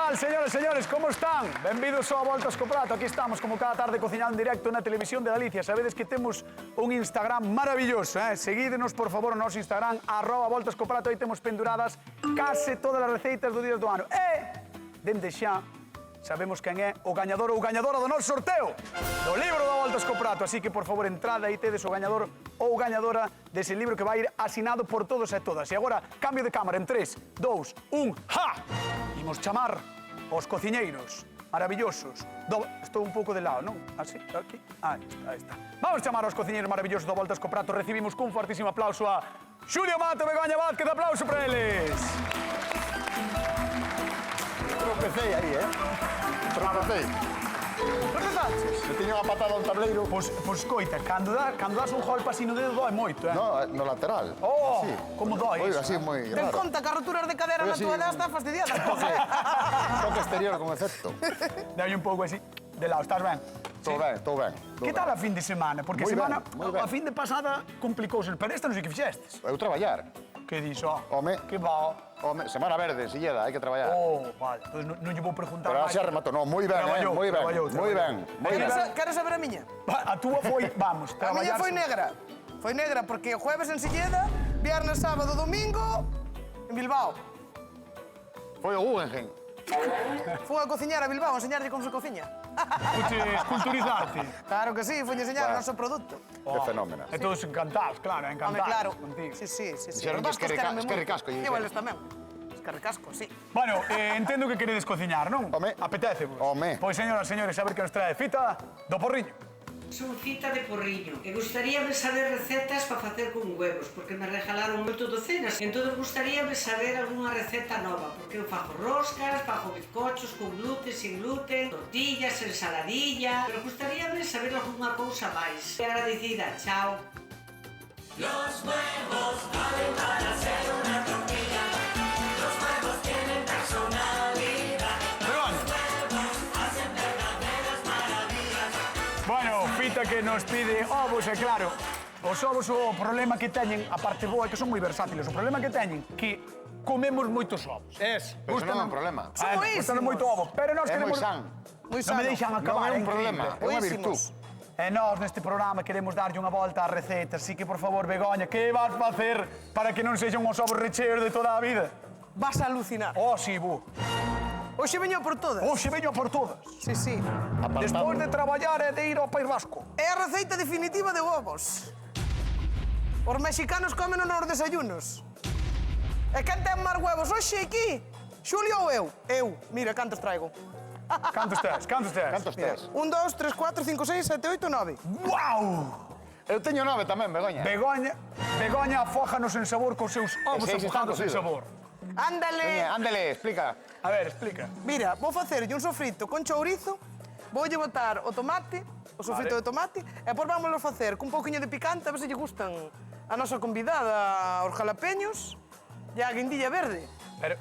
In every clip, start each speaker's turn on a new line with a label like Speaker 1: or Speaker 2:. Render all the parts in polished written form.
Speaker 1: tal, señores, señores? Como están? Benvidos ao Voltas co Prato. Aquí estamos, como cada tarde, cocinando en directo na televisión de Galicia. Sabedes que temos un Instagram maravilloso, Seguídenos, por favor, o noso Instagram, @voltascoprato. Aí temos penduradas case todas as receitas do día do ano. E, dende xa, sabemos quen é o gañador ou gañadora do noso sorteo do libro da Voltas co Prato. Así que, por favor, entrada aí tedes o gañador ou gañadora dese libro que vai ir asinado por todos e todas. E agora, cambio de cámara en 3, 2, 1, ¡ja! Imos chamar os cociñeiros maravillosos. Estou un pouco de lado, non? Así, aquí. Aí está. Vamos chamar aos cociñeiros maravillosos do Voltas co Prato. Recibimos cun fortísimo aplauso a Xulio Mato e Begoña Vázquez. Aplauso para eles.
Speaker 2: Tropecei aí, Tropecei.
Speaker 1: Tropezaches?
Speaker 2: Me tiña unha patada a un tableiro.
Speaker 1: Pois coita, cando das un golpe así no dedo doi moito,
Speaker 2: No lateral.
Speaker 1: Oh,
Speaker 2: Así.
Speaker 1: como doi
Speaker 2: Moi
Speaker 1: iso,
Speaker 2: así, moi
Speaker 3: Ten
Speaker 2: raro.
Speaker 3: conta que as roturas de cadera
Speaker 2: Foi
Speaker 3: na
Speaker 2: así,
Speaker 3: túa edad está fastidiada.
Speaker 2: Toque exterior con efecto.
Speaker 1: Dai un pouco así, de lado, estás ben?
Speaker 2: Todo ben, todo ben.
Speaker 1: Que tal a fin de semana? Porque
Speaker 2: Moi
Speaker 1: semana,
Speaker 2: ben, moi ben.
Speaker 1: a fin de pasada complicouse, pero esta non sei que fixestes.
Speaker 2: Eu traballar.
Speaker 1: Que dixo?
Speaker 2: Home.
Speaker 1: Que va?
Speaker 2: Home, semana verde, silleda, hai que traballar.
Speaker 1: Oh, vale, entón non lle vou preguntar
Speaker 2: Pero
Speaker 1: máis.
Speaker 2: xa rematou, non, moi ben,
Speaker 1: Traballou,
Speaker 2: moi ben,
Speaker 1: traballou,
Speaker 2: moi ben, moi ben.
Speaker 3: Queres saber a miña?
Speaker 1: A túa foi, vamos,
Speaker 3: A miña
Speaker 1: traballar.
Speaker 3: foi negra. Foi negra porque jueves en Silleda, viernes, sábado, domingo en Bilbao.
Speaker 2: Foi o Guggenheim.
Speaker 3: Fui a cociñar a Bilbao, a enseñarlle como se cociña.
Speaker 1: Puches culturizarte.
Speaker 3: Claro que sí, fui a enseñar o
Speaker 2: Bueno.
Speaker 3: noso produto.
Speaker 2: Que fenómeno.
Speaker 1: E todos encantados, claro,
Speaker 3: Home,
Speaker 1: encantados
Speaker 3: claro.
Speaker 1: contigo.
Speaker 3: Sí.
Speaker 2: Dixeron
Speaker 3: Os vascos
Speaker 2: que
Speaker 3: quéranme
Speaker 2: es que
Speaker 3: moito.
Speaker 2: ricasco, lle
Speaker 3: E
Speaker 2: dixeron.
Speaker 3: eles tamén. Es que ricasco, sí.
Speaker 1: Bueno, entendo que queredes cociñar, non?
Speaker 2: Home.
Speaker 1: Apetecevos.
Speaker 2: Home.
Speaker 1: Pois, señoras, señores, a ver que nos trae fita do porriño.
Speaker 4: Son cita de porriño e gustaríame saber recetas para facer con huevos porque me regalaron moito docenas e entón gustaríame saber algunha receta nova porque eu fago roscas, fago bizcochos con gluten, sin gluten, tortillas, ensaladilla pero gustaríame saber algunha cousa máis. Agradecida, chao.
Speaker 1: Bueno, fita que nos pide ovos, e claro, os ovos o problema que teñen, a parte boa é que son moi versátiles, o problema que teñen que comemos moitos ovos.
Speaker 2: Pero eso non é un problema.
Speaker 3: Son
Speaker 1: Gústanos
Speaker 3: boísimos.
Speaker 1: moito ovo, pero nós
Speaker 2: É moi
Speaker 1: queremos...
Speaker 2: san.
Speaker 3: Moi
Speaker 1: Non me
Speaker 3: sano.
Speaker 1: deixan acabar,
Speaker 2: Non é un
Speaker 1: increíble.
Speaker 2: problema, é unha virtud.
Speaker 3: Boísimos.
Speaker 1: E nós neste programa queremos darlle unha volta á receta, así que, por favor, Begoña, que vas facer para que non sexan os ovos recheos de toda a vida?
Speaker 3: Vas a alucinar.
Speaker 1: Oh, si, bu.
Speaker 3: Hoxe veño por todas.
Speaker 1: Hoxe veño por todas.
Speaker 3: Sí.
Speaker 1: Despois de traballar e de ir ao País Vasco.
Speaker 3: É a receita definitiva de ovos. Os mexicanos comen nos desayunos. E quen ten máis huevos hoxe aquí? Xulio ou eu? Eu. Mira, cantos traigo.
Speaker 1: Cantos tes? Cantos tes?
Speaker 2: Cantos tes?
Speaker 3: 1, 2, 3, 4, 5, 6, 7, 8, 9.
Speaker 1: Guau!
Speaker 2: Eu teño 9 tamén, Begoña.
Speaker 1: Begoña afójanos en sabor cos seus ovos
Speaker 2: seis están
Speaker 1: afogados en
Speaker 2: cocidos.
Speaker 1: sabor.
Speaker 3: Ándale.
Speaker 2: Ándale, explica.
Speaker 1: A ver, explica.
Speaker 3: Mira, vou facerlle un sofrito con chourizo, voulle botar o tomate, o sofrito
Speaker 1: Vale.
Speaker 3: de tomate, e depois vámoslo facer cun pouquiño de picante, a ver se lle gustan a nosa convidada, os jalapeños e a guindilla verde.
Speaker 1: Pero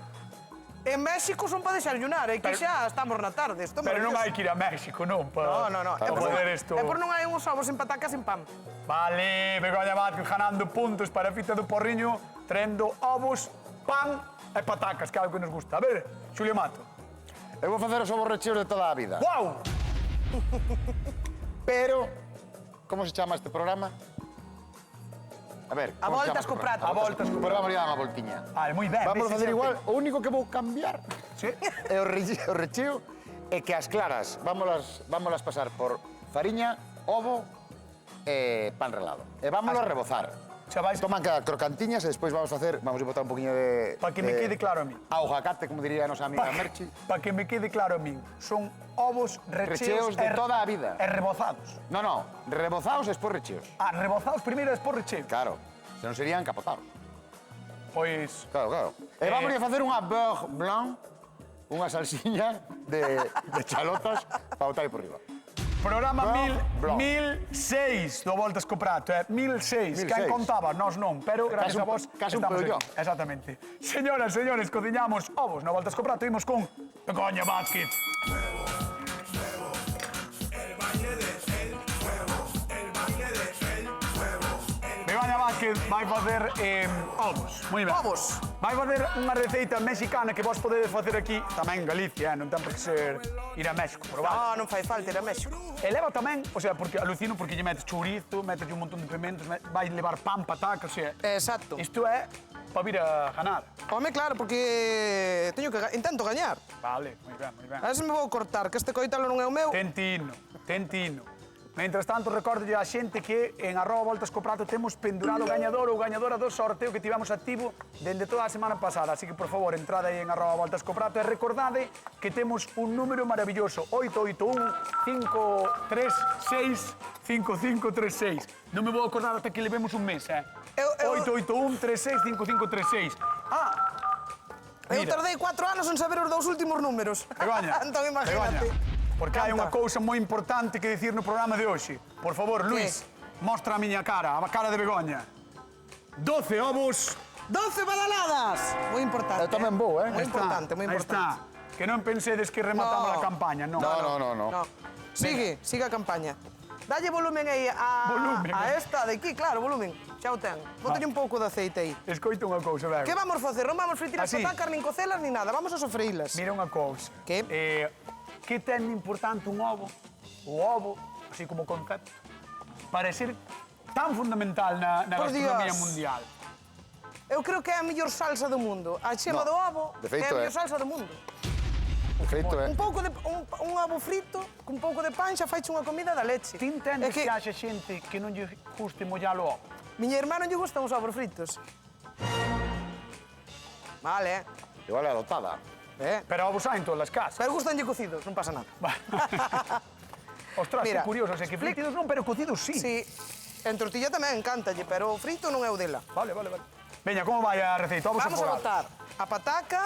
Speaker 3: En México son para desayunar, e que
Speaker 1: Pero-
Speaker 3: xa estamos na tarde. Isto é
Speaker 1: non hai
Speaker 3: maravilloso.
Speaker 1: que ir a México, non?
Speaker 3: No.
Speaker 1: Para poder isto...
Speaker 3: E por non hai uns ovos en patacas sin pan.
Speaker 1: Vale, Begoña Vázquez ganando puntos para a fita do porriño, traendo ovos, pan e patacas, que é algo que nos gusta. A ver, Xulio Mato.
Speaker 2: Eu vou facer os ovos recheos de toda a vida.
Speaker 1: Guau!
Speaker 2: Pero, como se chama este programa? A ver,
Speaker 3: A
Speaker 2: como se
Speaker 3: voltas
Speaker 2: chama
Speaker 3: co
Speaker 2: este
Speaker 3: prato.
Speaker 2: programa?
Speaker 1: A voltas co
Speaker 2: Pero vamos a dar unha voltiña.
Speaker 1: Vale, moi ben.
Speaker 2: Vamos a
Speaker 1: ves,
Speaker 2: facer
Speaker 1: xa
Speaker 2: igual,
Speaker 1: te-
Speaker 2: o único que vou cambiar
Speaker 1: Sí?
Speaker 2: é o recheo é que as claras vámolas pasar por fariña, ovo e pan relado. E vámonos a rebozar.
Speaker 1: Xa vais...
Speaker 2: Toman cada crocantiñas e despois vamos a botar un poquinho de...
Speaker 1: Pa que me quede claro a mí.
Speaker 2: Aguacate, como diría a nosa amiga Merchi.
Speaker 1: Para que me quede claro a min, son ovos recheos...
Speaker 2: Recheos de toda a vida.
Speaker 1: E rebozados.
Speaker 2: No, rebozaos e despois recheos.
Speaker 1: Ah, rebozados primeiro e despois recheos.
Speaker 2: Claro, se non serían capotados.
Speaker 1: Pois...
Speaker 2: Claro. E vamos a facer unha beurre blanc, unha salsiña de chalotas para botar aí por riba.
Speaker 1: Programa
Speaker 2: Blanc.
Speaker 1: 1006 do Voltas co Prato, 1006.
Speaker 2: 1006.
Speaker 1: Quen contaba? Nós non, pero gracias
Speaker 2: Casi
Speaker 1: a vos
Speaker 2: casi un
Speaker 1: estamos
Speaker 2: pedollón.
Speaker 1: aquí. Exactamente. Señoras, señores, cociñamos ovos no Voltas co Prato, imos con Begoña Vázquez. Begoña Vázquez. que vai facer ovos. Moi ben.
Speaker 3: Ovos.
Speaker 1: Vai facer unha receita mexicana que vos podedes facer aquí, tamén en Galicia, non ten por que ser ir a México, probar.
Speaker 3: Non fai falta ir a México.
Speaker 1: E leva tamén, o sea, porque alucino porque lle metes chourizo, metes un montón de pimentos, vai levar pan, pataca, o sea,
Speaker 3: Exacto.
Speaker 1: isto é para vir a ganar.
Speaker 3: Home, claro, porque intento gañar.
Speaker 1: Vale, moi ben, moi ben.
Speaker 3: A ver se me vou cortar, que este coitalo non é o meu.
Speaker 1: Tentino, tentino. Mientras tanto, recordo a xente que en @voltascoprato temos pendurado o gañador ou gañadora do sorteo que tivemos activo dende toda a semana pasada. Así que, por favor, entrade aí en @voltascoprato e recordade que temos un número maravilloso, 881-536-5536. Non me vou acordar ata que levemos un mes, 881-36-5536.
Speaker 3: Eu
Speaker 1: Mira.
Speaker 3: tardei 4 anos en saber os dous últimos números.
Speaker 1: Begoña,
Speaker 3: Entón, imagínate.
Speaker 1: Begoña, porque hai unha
Speaker 3: Canta.
Speaker 1: cousa moi importante que dicir no programa de hoxe. Por favor, Luis, mostra a miña cara, a cara de Begoña. 12 ovos.
Speaker 3: 12 badaladas. Moi importante.
Speaker 2: Eu tamén vou,
Speaker 3: Moi
Speaker 1: Aí está,
Speaker 3: importante, moi
Speaker 1: aí
Speaker 3: importante.
Speaker 1: está. Que non pensedes que rematamos
Speaker 3: No.
Speaker 1: a campaña, non.
Speaker 2: No.
Speaker 3: No. Sigue a campaña. Dalle volumen aí a
Speaker 1: Volumen,
Speaker 3: esta de aquí, claro, volumen. Xa o ten. Bótalle un pouco de aceite aí.
Speaker 1: Escoito unha cousa, Bego.
Speaker 3: Que vamos facer? Non vamos fritir as
Speaker 1: Así.
Speaker 3: patacas, nin cocelas, nin nada. Vamos a sofreílas.
Speaker 1: Mira unha cousa.
Speaker 3: Que?
Speaker 1: Que ten de importante un ovo, o ovo, así como concepto, para ser tan fundamental na
Speaker 3: Por
Speaker 1: gastronomía
Speaker 3: Dios.
Speaker 1: mundial?
Speaker 3: Eu creo que é a mellor salsa do mundo. A chema
Speaker 2: No,
Speaker 3: do ovo
Speaker 2: de
Speaker 3: é
Speaker 2: feito
Speaker 3: a
Speaker 2: é.
Speaker 3: mellor salsa do mundo.
Speaker 2: De feito,
Speaker 3: Un pouco de un ovo frito, cun pouco de pan, xa faiche unha comida da leche.
Speaker 1: Ti entendes
Speaker 3: É que
Speaker 1: que haxa xente que non lle guste mollar o ovo?
Speaker 3: miña irmá non lle gustan os ovos fritos. Vale,
Speaker 2: igual é adotada.
Speaker 1: Pero ovos hai en todas as casas.
Speaker 3: Pero gustanlle cocidos, non pasa nada.
Speaker 1: Ostras,
Speaker 3: Mira,
Speaker 1: que curioso, o sea, que fritidos non, pero cocidos sí.
Speaker 3: Sí, en tortilla tamén encantalle, pero o frito non é o dela.
Speaker 1: Vale. Veña, como vai a receita? Ovos
Speaker 3: Vamos a
Speaker 1: afogados.
Speaker 3: botar a pataca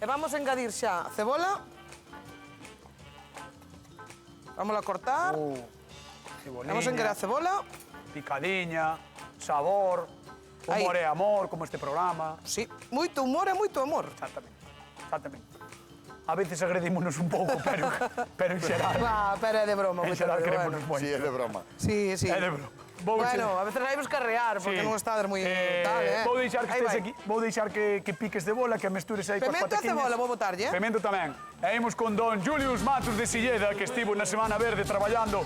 Speaker 3: e vamos a engadir xa a cebola. Vamos a cortar.
Speaker 1: Ceboliña,
Speaker 3: Vamos a engadir a cebola.
Speaker 1: picadiña, sabor,
Speaker 3: Aí.
Speaker 1: humor e amor, como este programa.
Speaker 3: Sí, moito humor e moito amor.
Speaker 1: Exactamente. A veces agredímonos un pouco, pero en xeral.
Speaker 3: Pero é de broma,
Speaker 1: En
Speaker 3: moito
Speaker 1: xeral
Speaker 3: bueno.
Speaker 1: queremos moito.
Speaker 2: Sí, é de broma.
Speaker 3: Sí.
Speaker 1: É de broma.
Speaker 3: Bueno, a veces hai que carrear, porque non estades moi tal,
Speaker 1: Vou deixar que
Speaker 3: Aí
Speaker 1: estés
Speaker 3: vai.
Speaker 1: aquí, vou deixar que piques de bola, que mestures aí coas
Speaker 3: Pemento e
Speaker 1: pataquiñas.
Speaker 3: cebola, vou botarlle,
Speaker 1: Pemento tamén. E imos con don Julius Matos de Silleda, que estivo na Semana Verde traballando.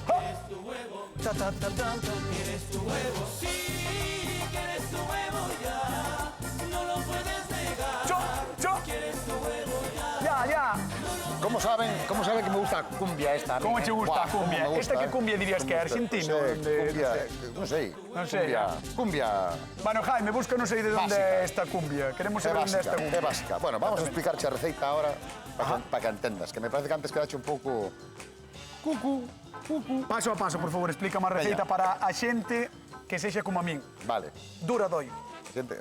Speaker 3: Ta, ta, ta, ta.
Speaker 1: Cho. Ya.
Speaker 2: ¿Cómo saben que me gusta a cumbia esta? a mí,
Speaker 1: Como che gusta a
Speaker 2: Buah, cómo
Speaker 1: cumbia?
Speaker 2: me gusta,
Speaker 1: Esta que cumbia dirías que é
Speaker 2: Cómo me gusta.
Speaker 1: argentino?
Speaker 2: Sí,
Speaker 1: Donde-
Speaker 2: cumbia,
Speaker 1: non
Speaker 2: non sei.
Speaker 1: Non sei,
Speaker 2: Cumbia
Speaker 1: Bueno, Jaime, busca non sei de onde
Speaker 2: Básica.
Speaker 1: é esta cumbia. Queremos
Speaker 2: é
Speaker 1: saber onde é
Speaker 2: básica,
Speaker 1: esta cumbia.
Speaker 2: é básica. Bueno, vamos a explicarche a receita ahora para que entendas, que me parece que antes quedache un pouco...
Speaker 1: Paso a paso, por favor, explícame a receita
Speaker 2: Veña.
Speaker 1: para a xente que sexa como a min.
Speaker 2: Vale,
Speaker 1: Dura doi.
Speaker 2: xente.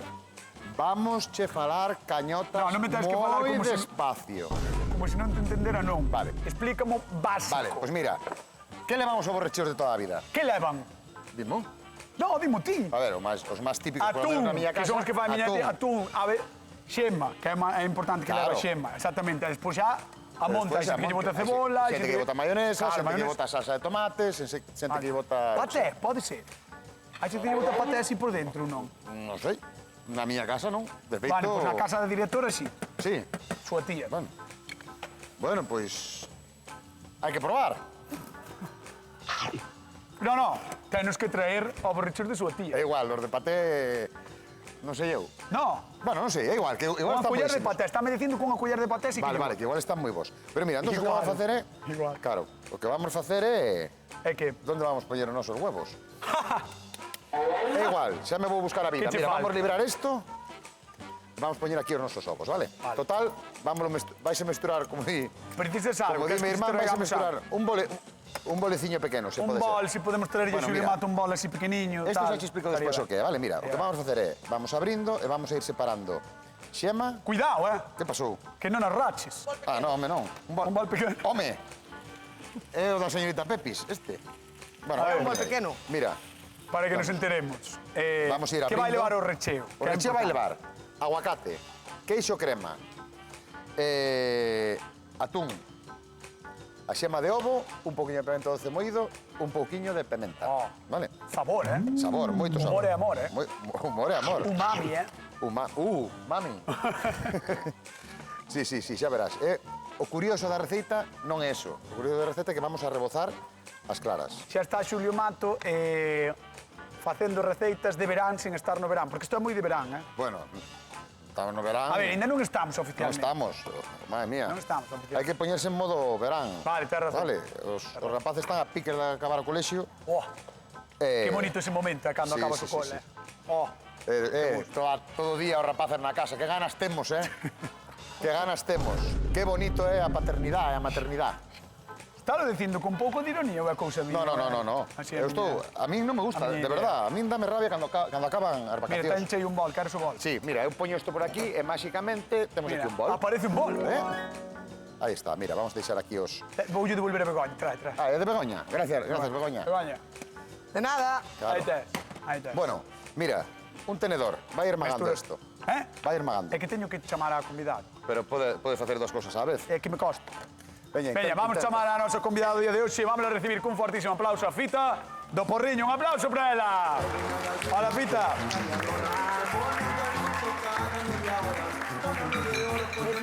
Speaker 2: Vamos che falar cañotas
Speaker 1: No, non me tens que falar
Speaker 2: moi
Speaker 1: como se-
Speaker 2: despacio.
Speaker 1: Como se non te entendera, non.
Speaker 2: Vale.
Speaker 1: Explícamo básico.
Speaker 2: Vale, pues mira, que levamos aos borrecheos de toda a vida?
Speaker 1: Que levan?
Speaker 2: Dimo?
Speaker 1: No, dimo ti.
Speaker 2: A ver, os máis típicos por lo
Speaker 1: Atún,
Speaker 2: menos na miña
Speaker 1: que
Speaker 2: casa.
Speaker 1: son os que fai a miña tía. Atún, a ver, xema, que é importante que
Speaker 2: Claro.
Speaker 1: leva xema. Exactamente. Despois xa a monta,
Speaker 2: Despois
Speaker 1: xente que lle bota
Speaker 2: monta,
Speaker 1: cebola.
Speaker 2: xente que lle bota mayonesa,
Speaker 1: Claro,
Speaker 2: xente que lle
Speaker 1: mayonesa.
Speaker 2: bota salsa de tomate, xente que lle bota...
Speaker 1: Paté, pode ser. Hai xente que lle bota paté así por dentro, non?
Speaker 2: Non sei, na miña casa non. De feito...
Speaker 1: Vale, pois na casa da directora sí.
Speaker 2: Sí,
Speaker 1: Súa tía.
Speaker 2: bueno, pois... Hai que probar.
Speaker 1: No, tenos que traer ao borrachos de súa
Speaker 2: É
Speaker 1: tía.
Speaker 2: igual, os de paté... Non sei eu.
Speaker 1: No,
Speaker 2: Bueno, non sei, é igual, que igual
Speaker 1: unha
Speaker 2: están
Speaker 1: culler de
Speaker 2: buenísimos.
Speaker 1: paté. Estáme dicindo que unha culler de paté sí que
Speaker 2: Vale,
Speaker 1: lle
Speaker 2: vale, que igual están moi bons. Pero mira, entón o que
Speaker 1: Igual.
Speaker 2: vamos a facer é...
Speaker 1: Igual.
Speaker 2: Claro, o que vamos a facer é...
Speaker 1: É que...
Speaker 2: Donde vamos poñer os nosos huevos? É igual, xa me vou buscar a vida.
Speaker 1: Que che
Speaker 2: Mira,
Speaker 1: falta?
Speaker 2: vamos librar isto. Vamos poñer aquí os nosos ovos, vale?
Speaker 1: Vale.
Speaker 2: Total, vais a mesturar, como di...
Speaker 1: Precisas algo.
Speaker 2: Como di
Speaker 1: queres
Speaker 2: mi
Speaker 1: que
Speaker 2: irmán, vais a
Speaker 1: traigamos
Speaker 2: mesturar
Speaker 1: algo?
Speaker 2: un boleciño pequeno, se
Speaker 1: Un
Speaker 2: pode
Speaker 1: bol,
Speaker 2: ser.
Speaker 1: si podemos traerlle
Speaker 2: Bueno,
Speaker 1: Xulio
Speaker 2: mira.
Speaker 1: Mato un bol así pequeniño,
Speaker 2: Esto
Speaker 1: tal.
Speaker 2: xa te explico despois o que é, vale? Mira, o que vamos a facer é, vamos abrindo e vamos a ir separando xema...
Speaker 1: Cuidado,
Speaker 2: Que pasou?
Speaker 1: que non as raches.
Speaker 2: Ah, non, home, non.
Speaker 1: Un bol pequeno.
Speaker 2: Home! É o da señorita Pepis, este. Bueno,
Speaker 1: A ver,
Speaker 3: un bol pequeno.
Speaker 2: Mira,
Speaker 1: Para que nos enteremos.
Speaker 2: vamos a ir
Speaker 1: Que
Speaker 2: abrindo.
Speaker 1: vai levar o recheo?
Speaker 2: O
Speaker 1: Que é
Speaker 2: recheo vai
Speaker 1: importante.
Speaker 2: levar aguacate, queixo crema, atún, a xema de ovo, un pouquiño de pemento doce moído, un pouquiño de pementa.
Speaker 1: Oh.
Speaker 2: Vale?
Speaker 1: Sabor,
Speaker 2: Sabor, moito sabor.
Speaker 1: Humor e amor,
Speaker 2: Humor e amor.
Speaker 1: Umami,
Speaker 2: Mami. Sí, xa verás. O curioso da receita non é eso. O curioso da receita é que vamos a rebozar as claras.
Speaker 1: Xa está Xulio Mato facendo receitas de verán sin estar no verán, porque isto é moi de verán,
Speaker 2: Bueno, estamos no verán.
Speaker 1: A ver, ainda non estamos
Speaker 2: Non
Speaker 1: oficialmente.
Speaker 2: estamos, madre mía.
Speaker 1: Non estamos
Speaker 2: Hai
Speaker 1: oficialmente.
Speaker 2: que poñerse en modo verán.
Speaker 1: Vale, tens razón.
Speaker 2: Vale, os rapaces están a piques de acabar o colexio.
Speaker 1: Oh, que bonito ese momento, cando
Speaker 2: sí,
Speaker 1: acabas
Speaker 2: sí,
Speaker 1: o cole.
Speaker 2: sí.
Speaker 1: Oh,
Speaker 2: Todo día os rapaces na casa. Que ganas temos, Que ganas temos. Que bonito é a paternidade e a maternidade.
Speaker 1: estalo dicindo con pouco de ironía ou é cousa mía?
Speaker 2: No.
Speaker 1: Así é
Speaker 2: Eu estou... A min non me gusta,
Speaker 1: a miña
Speaker 2: de verdad. A min dame rabia cando acaban as
Speaker 1: Mira,
Speaker 2: vacacións.
Speaker 1: tenchei un bol, queres o bol?
Speaker 2: Sí, mira, eu poño isto por aquí e máxicamente temos
Speaker 1: Mira,
Speaker 2: aquí un bol.
Speaker 1: aparece un bol.
Speaker 2: Aí está, mira, vamos deixar aquí os...
Speaker 1: Voulle devolver a Begoña, trae.
Speaker 2: Ah, é de Begoña. Gracias, Begoña.
Speaker 1: Begoña,
Speaker 3: De nada.
Speaker 1: aí tes, aí tes.
Speaker 2: Bueno, mira, un tenedor. Vai ir magando isto. Vai ir magando.
Speaker 1: É que teño que chamar a convidado.
Speaker 2: Pero pode facer dos cosas á vez.
Speaker 1: É que me costa.
Speaker 2: Veña,
Speaker 1: Veña, vamos chamar a noso convidado do día de hoxe. Vamos a recibir cun fortísimo aplauso a Fita do Porriño. Un aplauso para ela. Hola, Fita.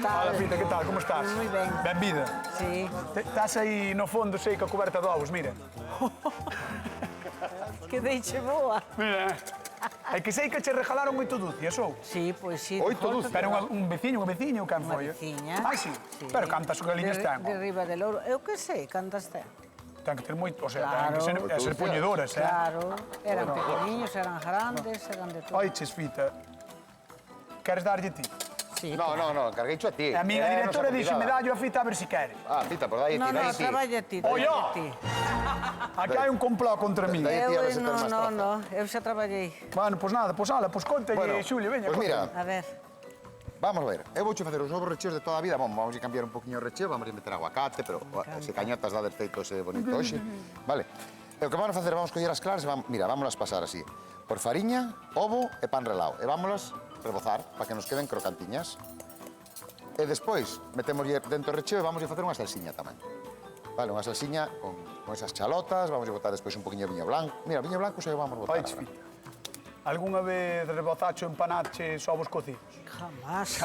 Speaker 1: Hola, Fita, que tal? Como estás?
Speaker 5: Moi ben.
Speaker 1: Benvida.
Speaker 5: Sí.
Speaker 1: Estás aí no fondo, sei, ca coberta de ovos, mira.
Speaker 5: Que deixe boa.
Speaker 1: Mira. É que sei que che regalaron moito dulce, sou?
Speaker 5: Sí, pois sí.
Speaker 2: Oito dulces.
Speaker 1: Pero un veciño, quen
Speaker 5: Unha
Speaker 1: foi?
Speaker 5: veciña.
Speaker 1: Ah, sí? Pero cantas galiñas ten?
Speaker 5: De riba del ouro. Eu que sei, cantas ten.
Speaker 1: Ten que ter moito, o sea,
Speaker 5: Claro.
Speaker 1: ten que ser poñedoras,
Speaker 5: Claro. Eran pequeniños, eran grandes, eran de todo.
Speaker 1: Oi, ches, Fita. Queres darlle ti?
Speaker 5: Sí.
Speaker 2: No, cargueicho a ti.
Speaker 1: A miña directora dixe, me dallo a Fita a ver si quere.
Speaker 2: Ah, Fita, pues dai a ti,
Speaker 5: No,
Speaker 2: dai
Speaker 5: no,
Speaker 2: a ti.
Speaker 5: traballa ti.
Speaker 1: Oye.
Speaker 5: traballa ti.
Speaker 1: Aquí hai un complot contra mí.
Speaker 2: Dai a ti a ver se tens máis
Speaker 5: No,
Speaker 2: traza.
Speaker 5: no, eu xa traballei.
Speaker 1: Bueno, pois nada, pois ala, pois contalle,
Speaker 2: Bueno,
Speaker 1: Xulio, veña.
Speaker 2: pues mira,
Speaker 5: A ver.
Speaker 2: vamos a ver. Eu vouche facer os ovos recheos de toda a vida. Vamos a cambiar un poquinho o recheo, vamos a meter aguacate, pero se cañotas dá del feito ese bonito hoxe. Vale. E o que vamos a facer, vamos coller as claras, mira, vámolas pasar así. Por fariña, ovo e pan relao. E vámolas rebozar para que nos queden crocantiñas. E despois metemos dentro o recheo e vamos a facer unha salsiña tamén. Vale, unha salsiña con esas chalotas, vamos a botar despois un poquinho de viño blanco. Mira, viño blanco xa o vamos a botar.
Speaker 1: Oi, Fita. Algúnha vez rebozacho empanache ovos cocidos?
Speaker 5: Jamás.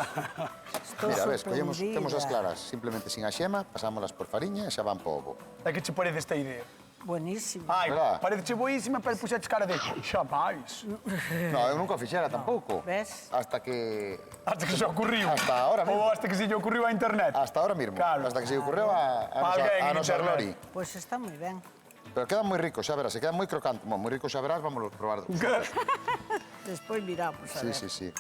Speaker 5: Estou
Speaker 2: Mira, ves,
Speaker 5: sorprendida.
Speaker 2: temos as claras simplemente sin a xema, pasámolas por fariña e xa van po ovo.
Speaker 1: É que che parece esta idea?
Speaker 5: Buenísimo.
Speaker 1: Ai,
Speaker 2: Verdad?
Speaker 1: parece boísima, pero puxetes cara de xamais.
Speaker 2: No, eu nunca o fixera tampouco.
Speaker 5: Ves?
Speaker 2: Hasta que...
Speaker 1: Hasta que se ocurriu.
Speaker 2: Hasta ahora mesmo.
Speaker 1: Ou hasta que se lle ocurriu a internet.
Speaker 2: Hasta ahora mismo.
Speaker 1: Claro.
Speaker 2: Hasta que se lle ocurreu a
Speaker 1: Alguén en
Speaker 2: nosa
Speaker 1: internet.
Speaker 2: Glori.
Speaker 5: Pois está moi ben.
Speaker 2: Pero quedan moi ricos, xa verás, se quedan moi crocantes. Bueno, moi ricos xa verás, vamos a probar.
Speaker 5: Despois miramos, a ver.
Speaker 2: Sí.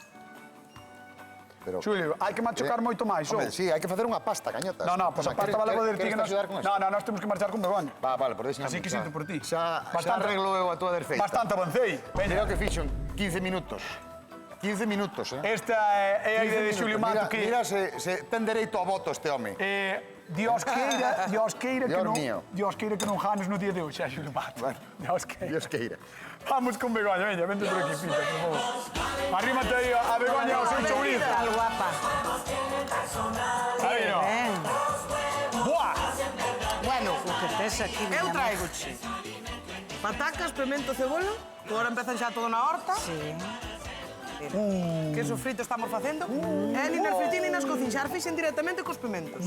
Speaker 2: Pero...
Speaker 1: Xulio, hai que machucar moito máis, ou?
Speaker 2: Hombre, sí, hai que facer unha pasta, cañotas.
Speaker 1: No, pois a pasta vale poder ti que nos...
Speaker 2: axudar con
Speaker 1: No, nós temos que marchar con Begoña.
Speaker 2: Vale, por deixa.
Speaker 1: Así que sinto por ti.
Speaker 2: Xa
Speaker 1: Bastante-
Speaker 2: arreglo eu a tua defeita.
Speaker 1: Bastante avancei.
Speaker 2: Creo
Speaker 1: Veña.
Speaker 2: que fixo en 15 minutos. 15 minutos,
Speaker 1: Esta é a idea de Xulio Mato que...
Speaker 2: Mira se ten dereito a voto este home.
Speaker 1: Dios queira que
Speaker 2: Dios
Speaker 1: non...
Speaker 2: mío.
Speaker 1: Dios queira que non ganes no día de hoxe, Xulio Mato.
Speaker 2: Bueno.
Speaker 1: Dios queira.
Speaker 2: Dios queira.
Speaker 1: Vamos con Begoña, veña, vente por aquí, Fita, por favor. Arrímate aí a Begoña ao seu chourizo.
Speaker 5: Tal guapa.
Speaker 1: Aí, no.
Speaker 5: Ben.
Speaker 1: Buah!
Speaker 3: Bueno,
Speaker 5: O que tes aquí,
Speaker 3: eu
Speaker 5: miña
Speaker 3: traigoche patacas, pemento, cebola, que agora empezan xa todo na horta.
Speaker 5: Sí.
Speaker 3: Que sofrito estamos facendo. E nin nas fritín nin nas cociñas, xa fixen directamente cos pementos.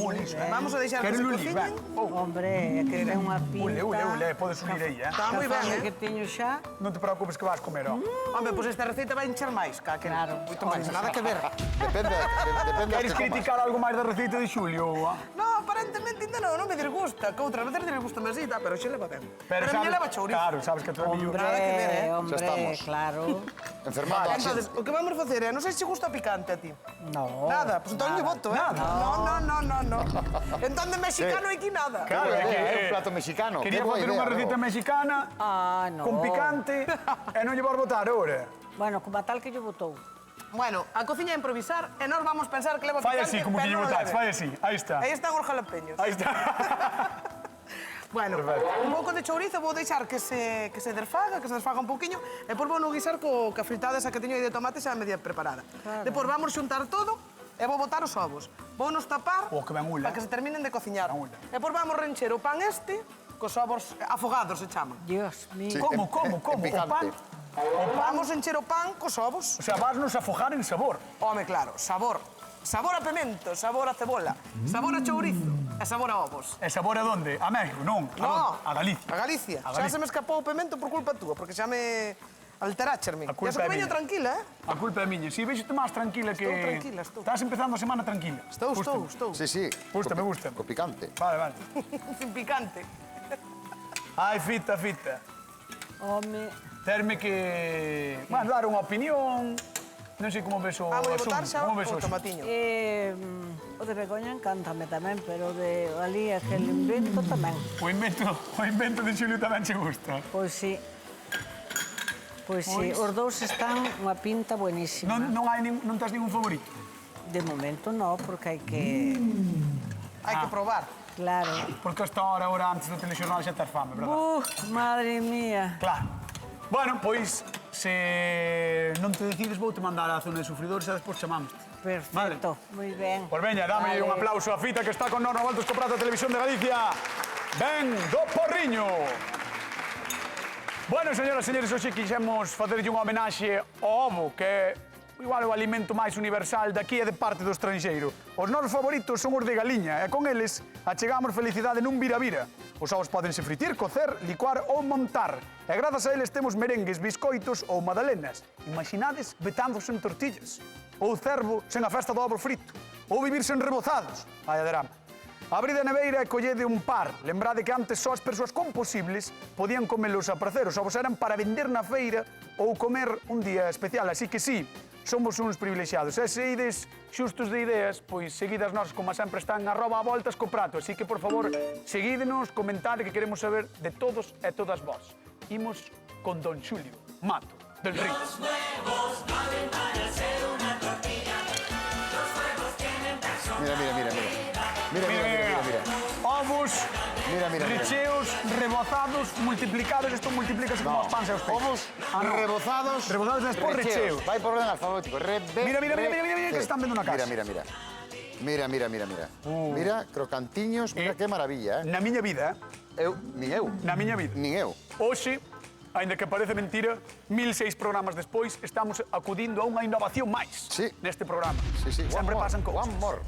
Speaker 3: Vamos a deixar que
Speaker 1: Quero
Speaker 3: se
Speaker 1: Luli,
Speaker 3: cociñen.
Speaker 1: ven. Oh,
Speaker 5: Hombre, é que ten unha pinta.
Speaker 1: ule, podes unir aí,
Speaker 3: Está moi ben,
Speaker 5: que teño xa.
Speaker 1: Non te preocupes que vas comer, ó.
Speaker 3: Home, pois esta receita vai encher máis, que aquel.
Speaker 5: Claro.
Speaker 3: Moito máis, nada que ver.
Speaker 2: Depende das
Speaker 1: Queres
Speaker 2: que comas.
Speaker 1: criticar algo máis da receita de Xulio? ó?
Speaker 3: No, aparentemente ainda non me disgusta. Que outras veces disgusta máis, sí, pero xe leva ben. Pero a miña
Speaker 1: sabes-
Speaker 3: leva chourizo.
Speaker 1: Claro, sabes que tu amigo...
Speaker 3: Nada que ver,
Speaker 5: Hombre, hombre,
Speaker 2: Xa estamos.
Speaker 5: claro.
Speaker 2: Enfermando a
Speaker 3: Entonces,
Speaker 2: xente.
Speaker 3: o que vamos a facer é, non sei se gusta picante a ti.
Speaker 5: No.
Speaker 3: Nada, pues entón lle voto, eh? No. Entón de mexicano aquí nada.
Speaker 1: Claro, é que...
Speaker 2: É un plato mexicano.
Speaker 1: Quería
Speaker 2: Qué boa
Speaker 1: facer
Speaker 2: idea,
Speaker 1: unha receta
Speaker 2: Bego.
Speaker 1: mexicana
Speaker 5: Ah, no.
Speaker 1: con picante e non lle vas botar ahora.
Speaker 5: Bueno, como a tal que lle botou.
Speaker 3: Bueno, a cociña é improvisar e nós vamos pensar que leva
Speaker 1: Fai
Speaker 3: picante,
Speaker 1: así, como que lle
Speaker 3: pero non
Speaker 1: botas,
Speaker 3: leve.
Speaker 1: fai así. Aí está.
Speaker 3: Aí están os jalapeños.
Speaker 1: Aí está.
Speaker 3: Bueno, un pouco de chourizo vou deixar que se desfaga un pouquiño, e depois vou no guisar ca fritada esa que teño aí de tomate xa media preparada. Depois vamos xuntar todo E vou botar os ovos. Vou nos tapar
Speaker 1: Oh, que ben ula.
Speaker 3: para que se terminen de cociñar.
Speaker 1: Ben ula.
Speaker 3: E depois vamos rencher o pan este cos ovos afogados, se chaman.
Speaker 5: Dios mío.
Speaker 2: Sí.
Speaker 1: Como?
Speaker 2: En
Speaker 1: O pan?
Speaker 2: picante.
Speaker 3: Vamos encher o pan cos ovos.
Speaker 1: O sea, vasnos a fojar en sabor.
Speaker 3: Home, claro, sabor. Sabor a pemento, sabor a cebola, sabor a chourizo e sabor a ovos.
Speaker 1: E sabor a donde? A México, non?
Speaker 3: No,
Speaker 1: A Galicia.
Speaker 3: A Galicia.
Speaker 1: A
Speaker 3: Xa
Speaker 1: Galicia.
Speaker 3: se me escapou o pemento por culpa túa, porque xa me alteracherme.
Speaker 1: A culpa
Speaker 3: Ya se
Speaker 1: é
Speaker 3: comiño
Speaker 1: miña.
Speaker 3: tranquila,
Speaker 1: A culpa é miña. Si, vexo-te máis tranquila que...
Speaker 3: Estou tranquila, estou.
Speaker 1: Estás empezando a semana tranquila.
Speaker 3: Estou.
Speaker 2: Sí, sí.
Speaker 1: Gústame, gústame.
Speaker 2: Co picante.
Speaker 1: Vale, vale.
Speaker 3: Sin picante.
Speaker 1: Ai, fita.
Speaker 5: Home,
Speaker 1: Terme que... Bueno, dar unha opinión... Non sei como ves o
Speaker 3: Vou
Speaker 1: asunto.
Speaker 3: botar xa
Speaker 1: Como ves
Speaker 3: o
Speaker 1: asunto?
Speaker 3: tomatiño.
Speaker 5: o de Begoña encántame tamén, pero o de ali aquel invento tamén.
Speaker 1: O invento de Xulio tamén che gusta.
Speaker 5: Pois sí. Pois sí, os dous están unha pinta buenísima.
Speaker 1: Non tens ningún favorito?
Speaker 5: De momento no, porque hai que...
Speaker 3: Hai que probar.
Speaker 5: Claro.
Speaker 1: Porque hasta ahora antes do telexornal xa tes fame, verdad?
Speaker 5: Madre mía.
Speaker 1: Claro. Bueno, pois, se non te decides, vou te mandar a zona de sufridores e despois chamamos.
Speaker 5: Perfecto, moi ben.
Speaker 1: Pois veña, dame
Speaker 5: Vale.
Speaker 1: un aplauso a Fita que está con nós no Voltas co Prato Televisión de Galicia. Ben do Porriño. Bueno, señoras e señores, hoxe quixemos facerlle unha homenaxe ao ovo, que é igual o alimento máis universal daqui e de parte do estranxeiro. Os nosos favoritos son os de galiña e con eles achegamos felicidade nun vira-vira. Os ovos pódense fritir, cocer, licuar ou montar. E grazas a eles temos merengues, biscoitos ou madalenas. Imaginades betándose en tortillas. Ou cervo sen a festa do ovo frito. Ou vivir sen rebozados. Vaya drama. Abride a neveira e collede un par. Lembrade que antes só as persoas con posibles podían comelos a prazer. Os ovos eran para vender na feira ou comer un día especial. Así que sí, somos uns privilexiados. E se ides xustos de ideas, pois seguidas nós, como sempre, están @voltascoprato. Así que, por favor, seguídenos, comentade que queremos saber de todos e todas vós. Imos con Don Xulio Mato del Río.
Speaker 2: Mira.
Speaker 1: Ovos,
Speaker 2: Mira.
Speaker 1: recheos, rebozados, multiplicados. Isto multiplícase como os pans e os peixes.
Speaker 2: Ovos rebozados.
Speaker 1: Rebozados despois recheos.
Speaker 2: Vai por orden alfabético.
Speaker 1: Mira, que están vendo na casa.
Speaker 2: Mira. Mira, crocantiños. Mira que maravilla,
Speaker 1: Na miña vida,
Speaker 2: Nin eu. Nin eu.
Speaker 1: hoxe, aínda que parece mentira, 1006 programas despois, estamos acudindo a unha innovación máis
Speaker 2: Sí.
Speaker 1: neste programa.
Speaker 2: Sí.
Speaker 1: Sempre pasan cousas.
Speaker 2: One more.